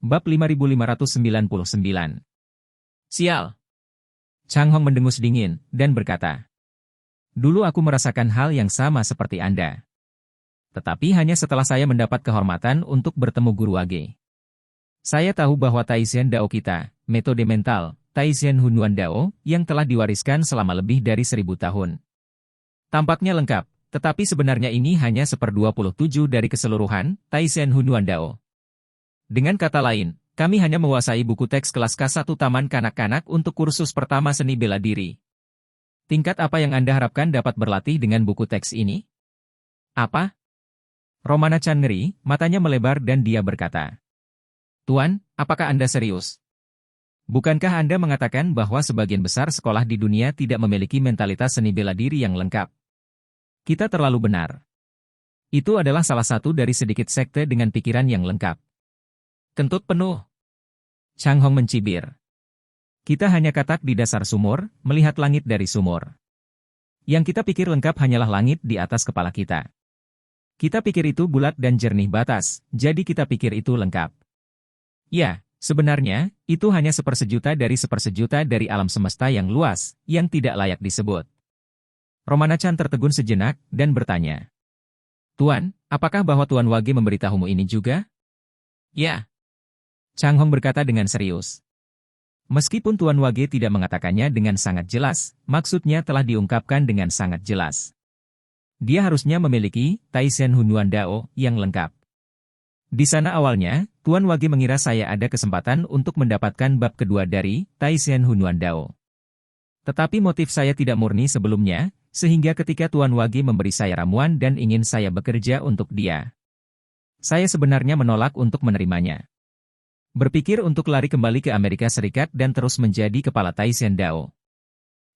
Bab 5599. Sial. Chang Hong mendengus dingin, dan berkata, "Dulu aku merasakan hal yang sama seperti Anda. Tetapi hanya setelah saya mendapat kehormatan untuk bertemu Guru Wage. Saya tahu bahwa Taishan Dao kita, metode mental, Taishan Hunuan Dao, yang telah diwariskan selama lebih dari 1000 tahun. Tampaknya lengkap, tetapi sebenarnya ini hanya 1/27 dari keseluruhan Taishan Hunuan Dao. Dengan kata lain, kami hanya menguasai buku teks kelas K1 Taman Kanak-Kanak untuk kursus pertama seni bela diri. Tingkat apa yang Anda harapkan dapat berlatih dengan buku teks ini?" "Apa?" Romana Chan ngeri, matanya melebar dan dia berkata, "Tuan, apakah Anda serius? Bukankah Anda mengatakan bahwa sebagian besar sekolah di dunia tidak memiliki mentalitas seni bela diri yang lengkap? Kita terlalu benar. Itu adalah salah satu dari sedikit sekte dengan pikiran yang lengkap." "Kentut penuh." Chang Hong mencibir. "Kita hanya katak di dasar sumur, melihat langit dari sumur. Yang kita pikir lengkap hanyalah langit di atas kepala kita. Kita pikir itu bulat dan jernih batas, jadi kita pikir itu lengkap. Ya, sebenarnya, itu hanya sepersejuta dari alam semesta yang luas, yang tidak layak disebut." Romana Chan tertegun sejenak, dan bertanya, "Tuan, apakah bahwa Tuan Wage memberitahumu ini juga?" "Ya." Chang Hong berkata dengan serius. Meskipun Tuan Wage tidak mengatakannya dengan sangat jelas, maksudnya telah diungkapkan dengan sangat jelas. Dia harusnya memiliki Taishan Hunuan Dao yang lengkap. Di sana awalnya, Tuan Wage mengira saya ada kesempatan untuk mendapatkan bab kedua dari Taishan Hunuan Dao. Tetapi motif saya tidak murni sebelumnya, sehingga ketika Tuan Wage memberi saya ramuan dan ingin saya bekerja untuk dia, saya sebenarnya menolak untuk menerimanya. Berpikir untuk lari kembali ke Amerika Serikat dan terus menjadi kepala Taishan Dao."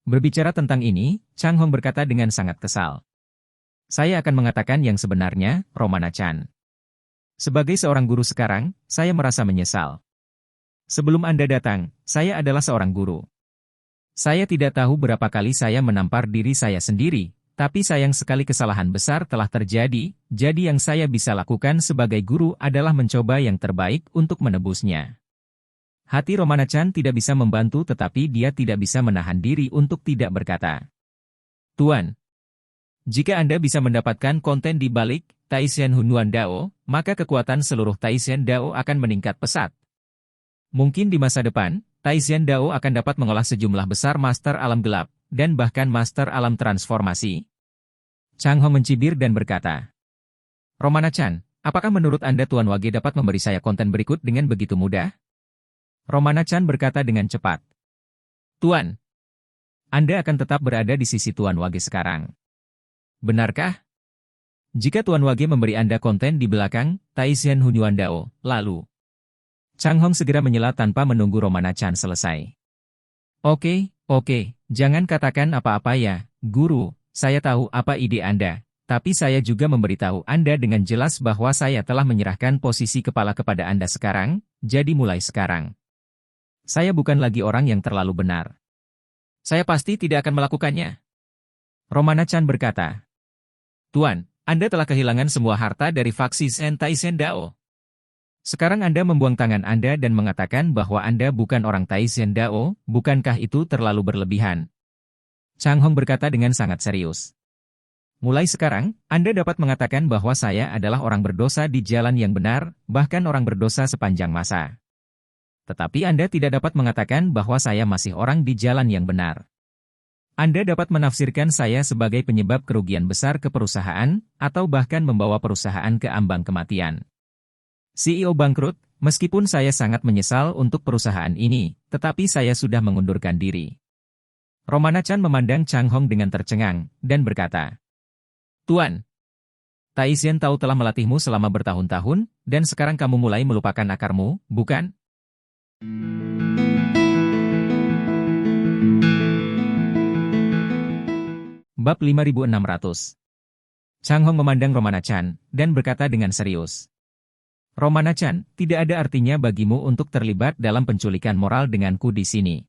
Berbicara tentang ini, Chang Hong berkata dengan sangat kesal, "Saya akan mengatakan yang sebenarnya, Romana Chan. Sebagai seorang guru sekarang, saya merasa menyesal. Sebelum Anda datang, saya adalah seorang guru. Saya tidak tahu berapa kali saya menampar diri saya sendiri, tapi sayang sekali kesalahan besar telah terjadi, jadi yang saya bisa lakukan sebagai guru adalah mencoba yang terbaik untuk menebusnya." Hati Romana Chan tidak bisa membantu tetapi dia tidak bisa menahan diri untuk tidak berkata, "Tuan, jika Anda bisa mendapatkan konten di balik Taishan Hunuan Dao, maka kekuatan seluruh Taishan Dao akan meningkat pesat. Mungkin di masa depan, Taishan Dao akan dapat mengolah sejumlah besar master alam gelap, dan bahkan master alam transformasi." Chang Hong mencibir dan berkata, "Romana Chan, apakah menurut Anda Tuan Wage dapat memberi saya konten berikut dengan begitu mudah?" Romana Chan berkata dengan cepat, "Tuan, Anda akan tetap berada di sisi Tuan Wage sekarang. Benarkah? Jika Tuan Wage memberi Anda konten di belakang Taishan Hunuan Dao, lalu..." Chang Hong segera menyela tanpa menunggu Romana Chan selesai. Oke, jangan katakan apa-apa ya, Guru, saya tahu apa ide Anda, tapi saya juga memberitahu Anda dengan jelas bahwa saya telah menyerahkan posisi kepala kepada Anda sekarang, jadi mulai sekarang. Saya bukan lagi orang yang terlalu benar. Saya pasti tidak akan melakukannya." Romana Chan berkata, "Tuan, Anda telah kehilangan semua harta dari faksi Shen Taishan Dao. Sekarang Anda membuang tangan Anda dan mengatakan bahwa Anda bukan orang Taishan Dao, bukankah itu terlalu berlebihan?" Chang Hong berkata dengan sangat serius. "Mulai sekarang, Anda dapat mengatakan bahwa saya adalah orang berdosa di jalan yang benar, bahkan orang berdosa sepanjang masa. Tetapi Anda tidak dapat mengatakan bahwa saya masih orang di jalan yang benar. Anda dapat menafsirkan saya sebagai penyebab kerugian besar ke perusahaan, atau bahkan membawa perusahaan ke ambang kematian. CEO bangkrut, meskipun saya sangat menyesal untuk perusahaan ini, tetapi saya sudah mengundurkan diri." Romana Chan memandang Chang Hong dengan tercengang, dan berkata, "Tuan, Taishan tahu telah melatihmu selama bertahun-tahun, dan sekarang kamu mulai melupakan akarmu, bukan?" Bab 5600. Chang Hong memandang Romana Chan, dan berkata dengan serius, "Romana Chan, tidak ada artinya bagimu untuk terlibat dalam penculikan moral denganku di sini.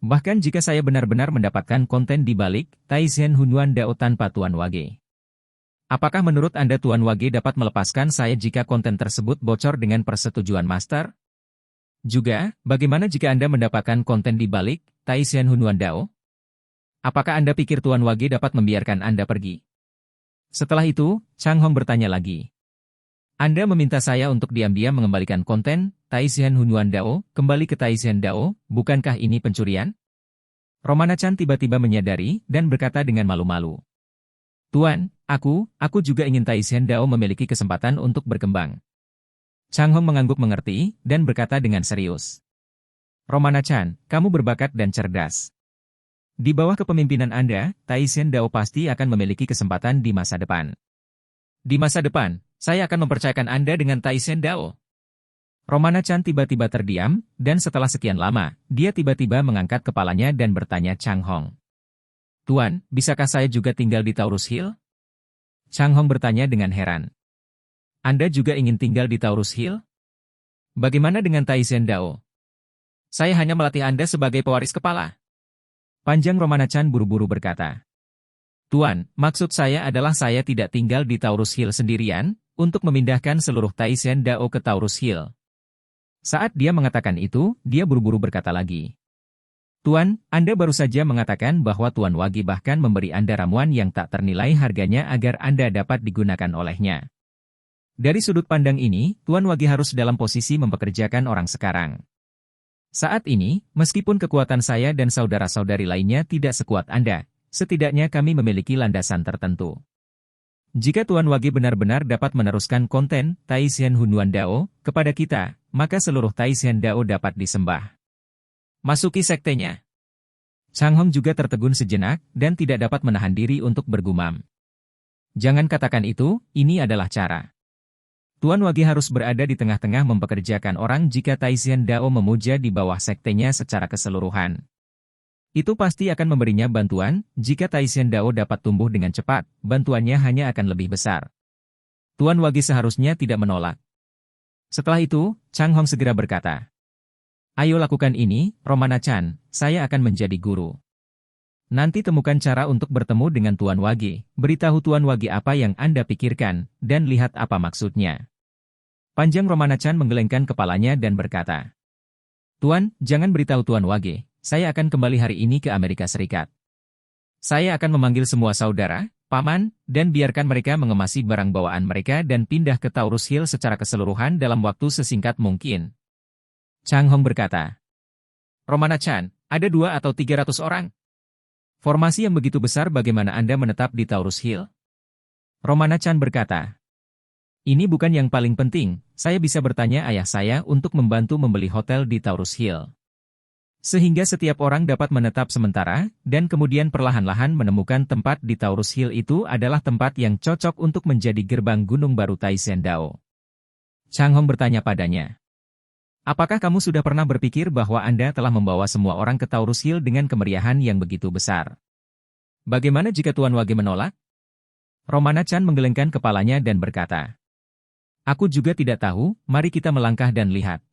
Bahkan jika saya benar-benar mendapatkan konten di balik Taishan Hunuan Dao tanpa Tuan Wage. Apakah menurut Anda Tuan Wage dapat melepaskan saya jika konten tersebut bocor dengan persetujuan Master? Juga, bagaimana jika Anda mendapatkan konten di balik Taishan Hunuan Dao? Apakah Anda pikir Tuan Wage dapat membiarkan Anda pergi? Setelah itu, Chang Hong bertanya lagi. Anda meminta saya untuk diam-diam mengembalikan konten Taishan Hunuan Dao kembali ke Taishan Dao, bukankah ini pencurian? Romana Chan tiba-tiba menyadari dan berkata dengan malu-malu. Tuan, aku juga ingin Taishan Dao memiliki kesempatan untuk berkembang. Chang Hong mengangguk mengerti dan berkata dengan serius. Romana Chan, kamu berbakat dan cerdas. Di bawah kepemimpinan Anda, Taishan Dao pasti akan memiliki kesempatan di masa depan. Di masa depan, saya akan mempercayakan Anda dengan Taishan Dao. Romana Chan tiba-tiba terdiam, dan setelah sekian lama, dia tiba-tiba mengangkat kepalanya dan bertanya Chang Hong. Tuan, bisakah saya juga tinggal di Taurus Hill? Chang Hong bertanya dengan heran. Anda juga ingin tinggal di Taurus Hill? Bagaimana dengan Taishan Dao? Saya hanya melatih Anda sebagai pewaris kepala. Panjang Romana Chan buru-buru berkata. Tuan, maksud saya adalah saya tidak tinggal di Taurus Hill sendirian, untuk memindahkan seluruh Taishan Dao ke Taurus Hill. Saat dia mengatakan itu, dia buru-buru berkata lagi. Tuan, Anda baru saja mengatakan bahwa Tuan Wage bahkan memberi Anda ramuan yang tak ternilai harganya agar Anda dapat digunakan olehnya. Dari sudut pandang ini, Tuan Wage harus dalam posisi mempekerjakan orang sekarang. Saat ini, meskipun kekuatan saya dan saudara-saudari lainnya tidak sekuat Anda, setidaknya kami memiliki landasan tertentu. Jika Tuan Wage benar-benar dapat meneruskan konten Taishan Hunuan Dao kepada kita, maka seluruh Taishan Dao dapat disembah. Masuki sektenya. Chang Hong juga tertegun sejenak dan tidak dapat menahan diri untuk bergumam. Jangan katakan itu, ini adalah cara. Tuan Wage harus berada di tengah-tengah mempekerjakan orang jika Taishan Dao memuja di bawah sektenya secara keseluruhan. Itu pasti akan memberinya bantuan, jika Taishan Dao dapat tumbuh dengan cepat, bantuannya hanya akan lebih besar. Tuan Wage seharusnya tidak menolak. Setelah itu, Chang Hong segera berkata, Ayo lakukan ini, Romana Chan, saya akan menjadi guru. Nanti temukan cara untuk bertemu dengan Tuan Wage, beritahu Tuan Wage apa yang Anda pikirkan, dan lihat apa maksudnya. Panjang Romana Chan menggelengkan kepalanya dan berkata, Tuan, jangan beritahu Tuan Wage, saya akan kembali hari ini ke Amerika Serikat. Saya akan memanggil semua saudara, paman, dan biarkan mereka mengemasi barang bawaan mereka dan pindah ke Taurus Hill secara keseluruhan dalam waktu sesingkat mungkin. Chang Hong berkata, Romana Chan, ada 2 atau 300 orang? Formasi yang begitu besar bagaimana Anda menetap di Taurus Hill? Romana Chan berkata, ini bukan yang paling penting, saya bisa bertanya ayah saya untuk membantu membeli hotel di Taurus Hill. Sehingga setiap orang dapat menetap sementara, dan kemudian perlahan-lahan menemukan tempat di Taurus Hill itu adalah tempat yang cocok untuk menjadi gerbang gunung baru Taishan Dao. Chang Hong bertanya padanya, apakah kamu sudah pernah berpikir bahwa Anda telah membawa semua orang ke Taurus Hill dengan kemeriahan yang begitu besar? Bagaimana jika Tuan Wage menolak? Romana Chan menggelengkan kepalanya dan berkata, aku juga tidak tahu, mari kita melangkah dan lihat.